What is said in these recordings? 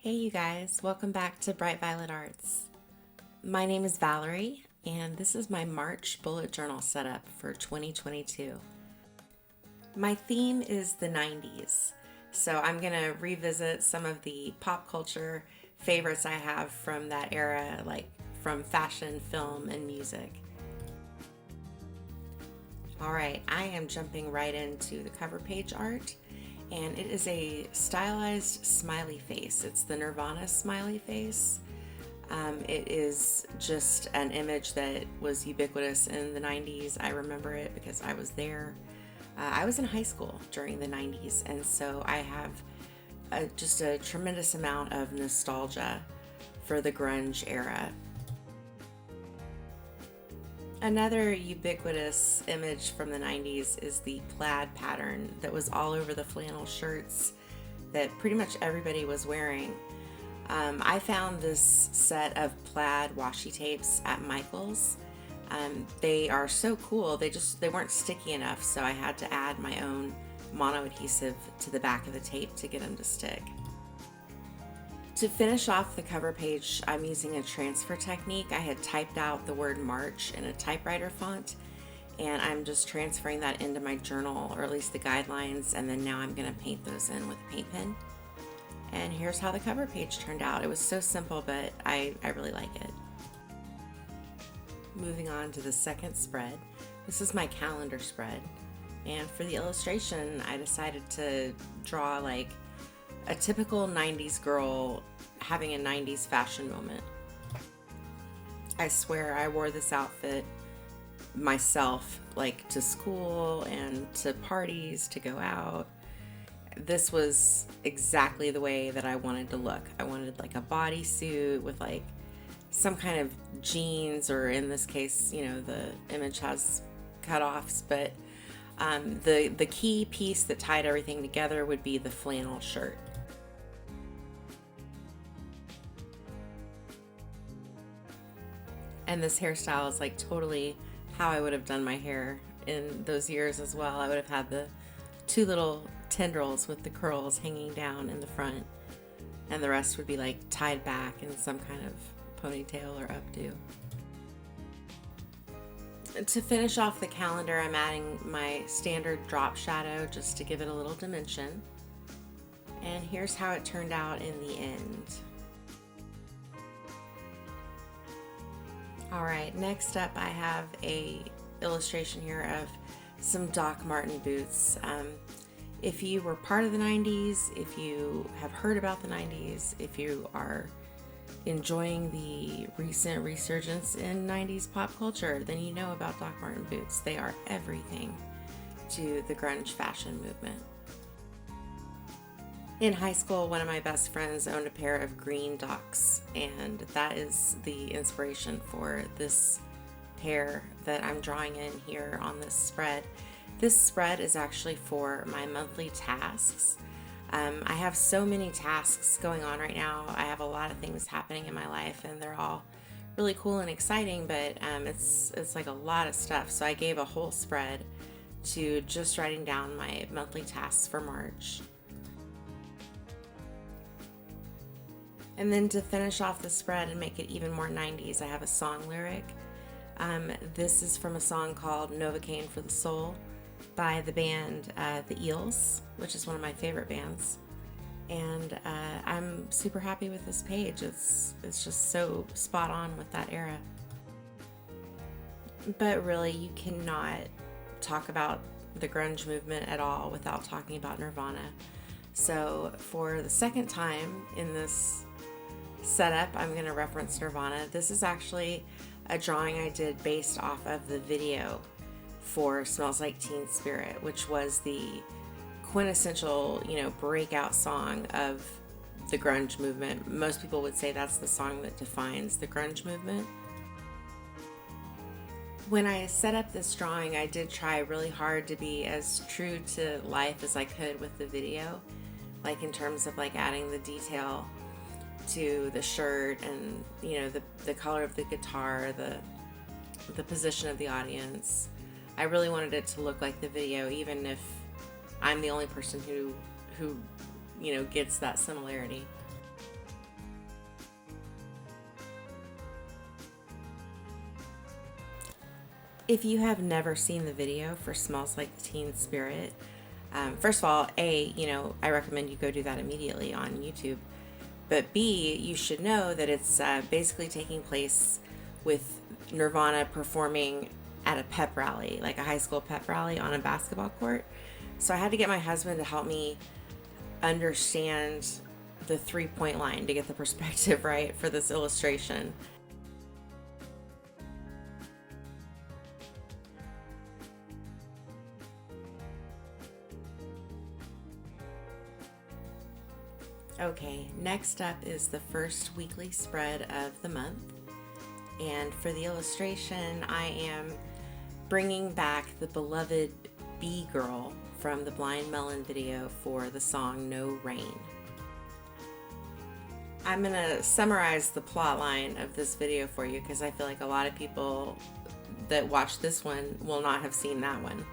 Hey you guys, welcome back to Bright Violet Arts. My name is Valerie, and this is my March bullet journal setup for 2022. My theme is the 90s, so I'm going to revisit some of the pop culture favorites I have from that era, like from fashion, film, and music. Alright, I am jumping right into the cover page art. And it is a stylized smiley face. It's the Nirvana smiley face. It is just an image that was ubiquitous in the 90s. I remember it because I was there. I was in high school during the 90s, and so I have just a tremendous amount of nostalgia for the grunge era. Another ubiquitous image from the 90s is the plaid pattern that was all over the flannel shirts that pretty much everybody was wearing. I found this set of plaid washi tapes at Michael's. They are so cool. They weren't sticky enough, so I had to add my own mono adhesive to the back of the tape to get them to stick. To finish off the cover page, I'm using a transfer technique. I had typed out the word March in a typewriter font, and I'm just transferring that into my journal, or at least the guidelines, and then now I'm going to paint those in with a paint pen. And here's how the cover page turned out. It was so simple, but I really like it. Moving on to the second spread. This is my calendar spread, and for the illustration, I decided to draw like a typical 90s girl having a 90s fashion moment. I swear I wore this outfit myself, like to school and to parties, to go out. This was exactly the way that I wanted to look. I wanted like a bodysuit with like some kind of jeans, or in this case, you know, the image has cutoffs, but the key piece that tied everything together would be the flannel shirt. And this hairstyle is like totally how I would have done my hair in those years as well. I would have had the two little tendrils with the curls hanging down in the front, and the rest would be like tied back in some kind of ponytail or updo. To finish off the calendar, I'm adding my standard drop shadow just to give it a little dimension. And here's how it turned out in the end. Alright, next up I have a illustration here of some Doc Marten boots. If you were part of the 90s, if you have heard about the 90s, if you are enjoying the recent resurgence in 90s pop culture, then you know about Doc Marten boots. They are everything to the grunge fashion movement. In high school, one of my best friends owned a pair of green Docs, and that is the inspiration for this pair that I'm drawing in here on this spread. This spread is actually for my monthly tasks. I have so many tasks going on right now. I have a lot of things happening in my life, and they're all really cool and exciting, but it's like a lot of stuff. So I gave a whole spread to just writing down my monthly tasks for March. And then to finish off the spread and make it even more 90s, I have a song lyric. This is from a song called Novocaine for the Soul by the band The Eels, which is one of my favorite bands. And I'm super happy with this page. It's just so spot on with that era. But really, you cannot talk about the grunge movement at all without talking about Nirvana. So for the second time in this setup, I'm going to reference Nirvana. This is actually a drawing I did based off of the video for Smells Like Teen Spirit, which was the quintessential, breakout song of the grunge movement. Most people would say that's the song that defines the grunge movement. When I set up this drawing, I did try really hard to be as true to life as I could with the video, like in terms of like adding the detail to the shirt and the color of the guitar, the position of the audience. I really wanted it to look like the video, even if I'm the only person who gets that similarity. If you have never seen the video for Smells Like Teen Spirit, first of all, I recommend you go do that immediately on YouTube. But B, you should know that it's basically taking place with Nirvana performing at a pep rally, like a high school pep rally on a basketball court. So I had to get my husband to help me understand the 3-point line to get the perspective right for this illustration. Okay, next up is the first weekly spread of the month. And for the illustration, I am bringing back the beloved Bee Girl from the Blind Melon video for the song No Rain. I'm going to summarize the plot line of this video for you because I feel like a lot of people that watch this one will not have seen that one.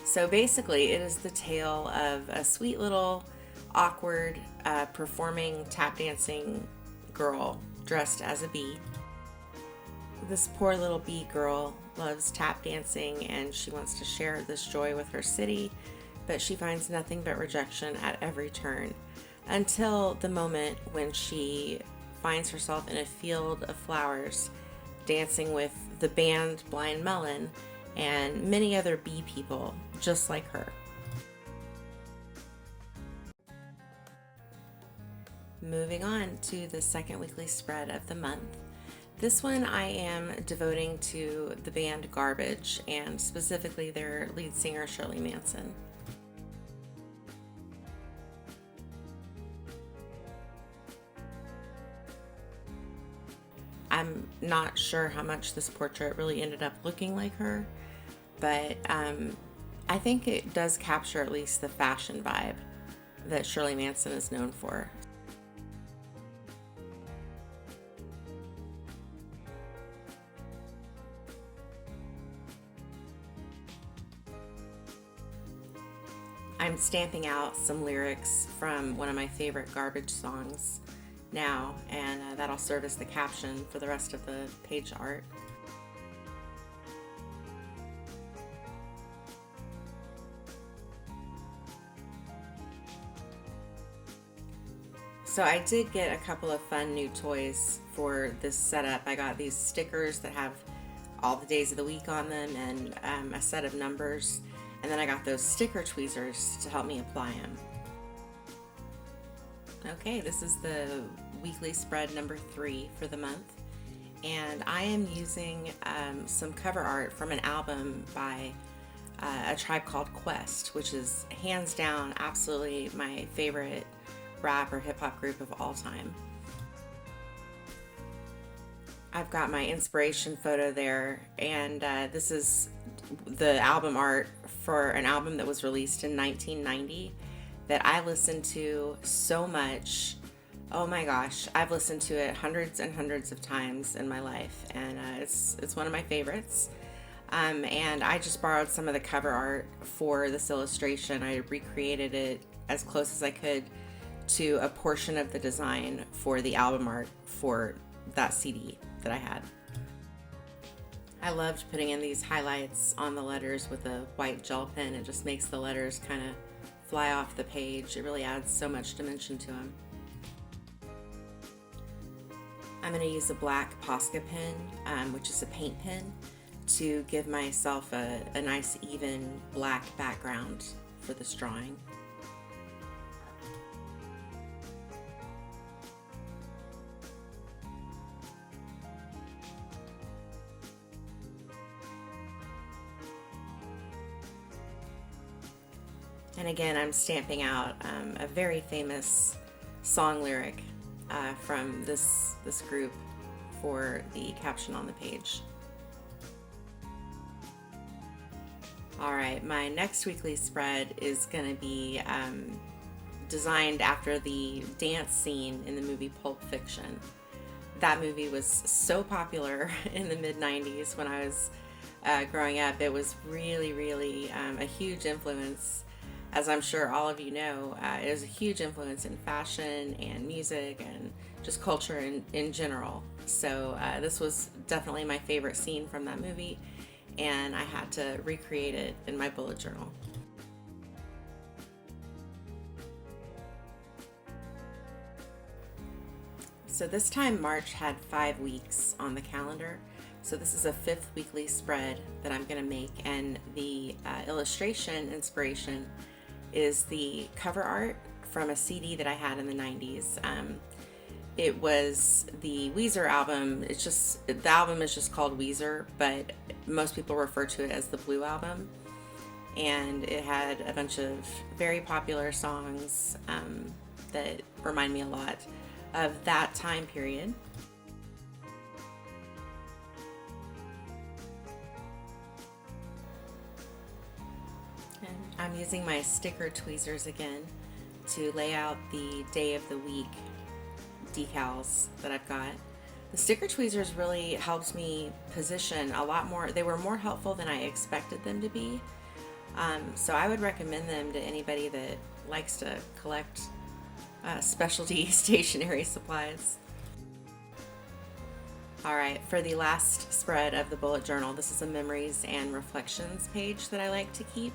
So basically, it is the tale of a sweet little awkward performing tap dancing girl dressed as a bee. This poor little bee girl loves tap dancing and she wants to share this joy with her city, but she finds nothing but rejection at every turn until the moment when she finds herself in a field of flowers dancing with the band Blind Melon and many other bee people just like her. Moving on to the second weekly spread of the month. This one I am devoting to the band Garbage and specifically their lead singer Shirley Manson. I'm not sure how much this portrait really ended up looking like her, but I think it does capture at least the fashion vibe that Shirley Manson is known for. I'm stamping out some lyrics from one of my favorite Garbage songs now, and that'll serve as the caption for the rest of the page art. So I did get a couple of fun new toys for this setup. I got these stickers that have all the days of the week on them and a set of numbers. And then I got those sticker tweezers to help me apply them. Okay, this is the weekly spread number 3 for the month. And I am using some cover art from an album by a tribe called Quest, which is hands down absolutely my favorite rap or hip hop group of all time. I've got my inspiration photo there, and this is the album art for an album that was released in 1990 that I listened to so much. Oh my gosh, I've listened to it hundreds and hundreds of times in my life, and it's one of my favorites. And I just borrowed some of the cover art for this illustration. I recreated it as close as I could to a portion of the design for the album art for that CD that I had. I loved putting in these highlights on the letters with a white gel pen. It just makes the letters kind of fly off the page. It really adds so much dimension to them. I'm going to use a black Posca pen, which is a paint pen, to give myself a nice even black background for this drawing. And again, I'm stamping out a very famous song lyric from this group for the caption on the page. Alright, my next weekly spread is going to be designed after the dance scene in the movie Pulp Fiction. That movie was so popular in the mid-90s when I was growing up. It was really, really a huge influence. As I'm sure all of you know, it was a huge influence in fashion and music and just culture in general. So this was definitely my favorite scene from that movie. and I had to recreate it in my bullet journal. So this time March had 5 weeks on the calendar. So this is a 5th weekly spread that I'm going to make, and the illustration inspiration is the cover art from a CD that I had in the 90s. It was the Weezer album. The album is just called Weezer, but most people refer to it as the Blue Album. And it had a bunch of very popular songs that remind me a lot of that time period. And I'm using my sticker tweezers again to lay out the day of the week decals that I've got. The sticker tweezers really helped me position a lot more. They were more helpful than I expected them to be. So I would recommend them to anybody that likes to collect specialty stationery supplies. All right, for the last spread of the bullet journal, this is a memories and reflections page that I like to keep.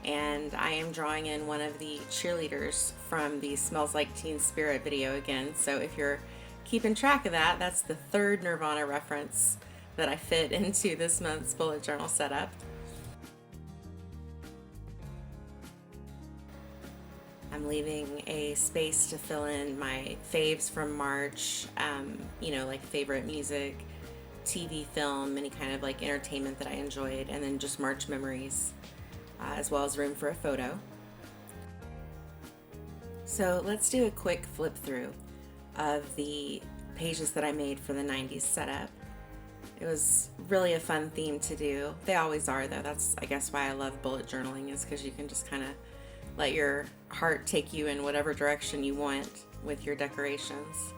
And I am drawing in one of the cheerleaders from the Smells Like Teen Spirit video again. So if you're keeping track of that, that's the 3rd Nirvana reference that I fit into this month's bullet journal setup. I'm leaving a space to fill in my faves from March, like favorite music, TV, film, any kind of like entertainment that I enjoyed, and then just March memories, as well as room for a photo. So let's do a quick flip through of the pages that I made for the 90s setup. It was really a fun theme to do. They always are, though. That's, I guess, why I love bullet journaling, is because you can just kind of let your heart take you in whatever direction you want with your decorations.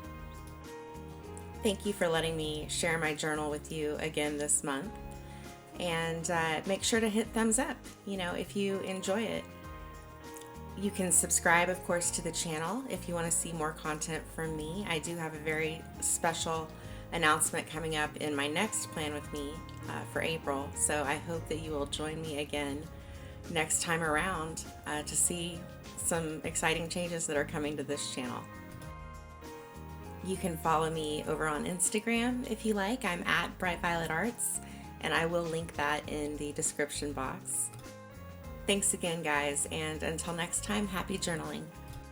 Thank you for letting me share my journal with you again this month. And make sure to hit thumbs up, if you enjoy it. You can subscribe, of course, to the channel if you want to see more content from me. I do have a very special announcement coming up in my next Plan With Me for April. So I hope that you will join me again next time around to see some exciting changes that are coming to this channel. You can follow me over on Instagram if you like. I'm at Bright Violet Arts, and I will link that in the description box. Thanks again, guys, and until next time, happy journaling.